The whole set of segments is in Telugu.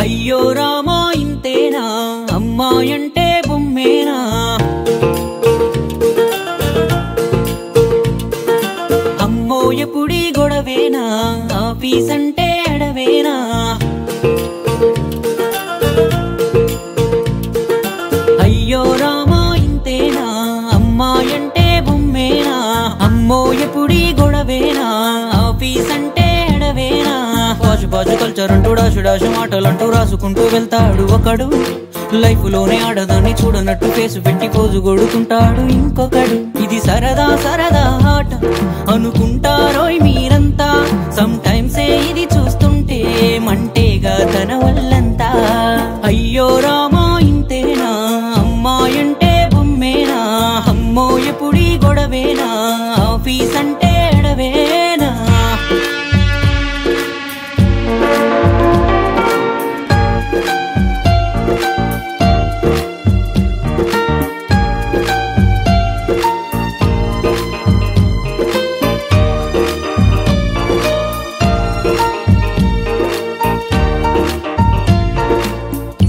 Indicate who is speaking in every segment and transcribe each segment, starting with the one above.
Speaker 1: అయ్యో రామా ఇంతేనా అమ్మాయంటే బొమ్మేనా అమ్మో ఎప్పుడీ గొడవేనా ఆఫీస్ అంటే అడవేనా అయ్యో రామా ఇంతేనా అమ్మాయంటే బొమ్మేనా అమ్మో ఎప్పుడీ గొడవేనా ఆఫీస్ అంటే అడవేనా బాజు బాజు కల్చర్ అంటూ డాషు డాషు మాటలంటూ రాసుకుంటూ వెళ్తాడు ఒకడు లైఫ్ లోనే ఆడదాన్ని చూడనట్టు ఫేసు పెట్టి పోజు కొడుతుంటాడు ఇంకొకడు ఇది సరదా సరదా ఆట అనుకుంటారోయ్ మీరంతా సమ్ టైమ్స్ ఇది చూస్తుంటే మంటేగా తన వల్లంతా అయ్యో రామా ఇంతేనా అమ్మాయంటే బొమ్మేనా అమ్మో ఎప్పుడీ గొడవేనా ఆఫీస్ అంటే అడవేనా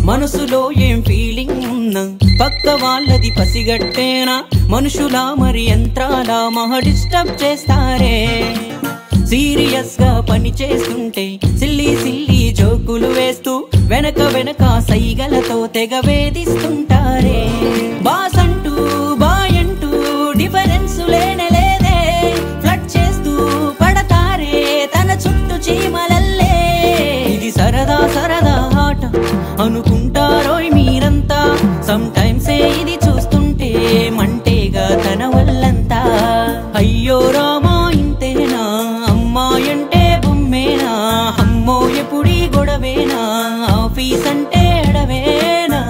Speaker 1: మనసులో ఏం ఫీలింగ్ ఉన్నా పక్క వాళ్ళది పసిగట్టేనా మనుషులా మరి యంత్రాలా మహా డిస్టర్బ్ చేస్తారే సీరియస్ గా పని చేస్తుంటే సిల్లీ సిల్లీ జోకులు వేస్తూ వెనక వెనక సైగలతో తెగ వేధిస్తుంటారే బాస్ అంటూ బాయ్ అంటూ డిఫరెన్స్ లేనే ఫ్లడ్ చేస్తూ పడతారే తన చుట్టూ చీమలల్లే ఇది సరదా సరదా ఆట అనుకుంటారోయ్ మీరంతా సమ్ టైమ్స్ ఇది చూస్తుంటే మంటేగా తన వల్లంతా అయ్యో రామా ఇంతేనా అమ్మాయంటే బొమ్మేనా అమ్మో ఎప్పుడీ గొడవేనా ఆఫీస్ అంటే అడవేనా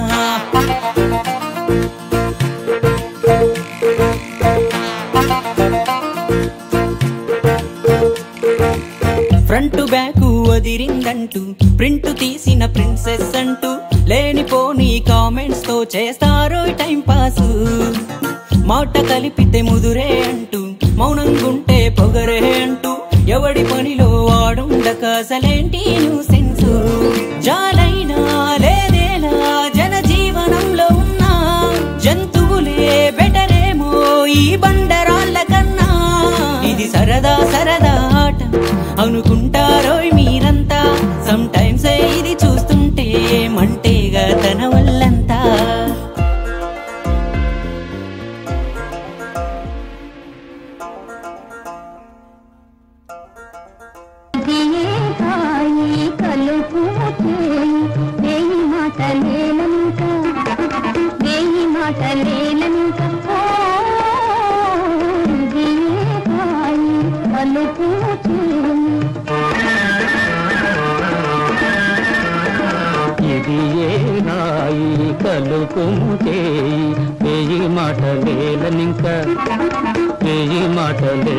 Speaker 1: ఫ్రంట్ బ్యాక్ వదిరిందంటూ ప్రింట్ తీసిన ప్రిన్సెస్ అంటూ లేనిపోని కామెంట్స్ తో చేస్తారు టైం పాస్ మాట కలిపితే ముదురే అంటూ మౌనంగుంటే పొగరే అంటూ ఎవడి పనిలో వాడుండక అసలేంటి న్యూసెన్స్ జాలైనా లేదేలా జనజీవనంలో ఉన్న జంతువులే బెటరేమో ఈ బండరాళ్ళ కన్నా ఇది సరదా సరదా ఆట అనుకుంటారోయ్ మీరంతా సమ్ టైమ్స్ ఇది చూస్తుంటే మంటేగా తన వల్లంతా
Speaker 2: కలుపుముతే వేయి మాటలేలనింక వేయి మాటలే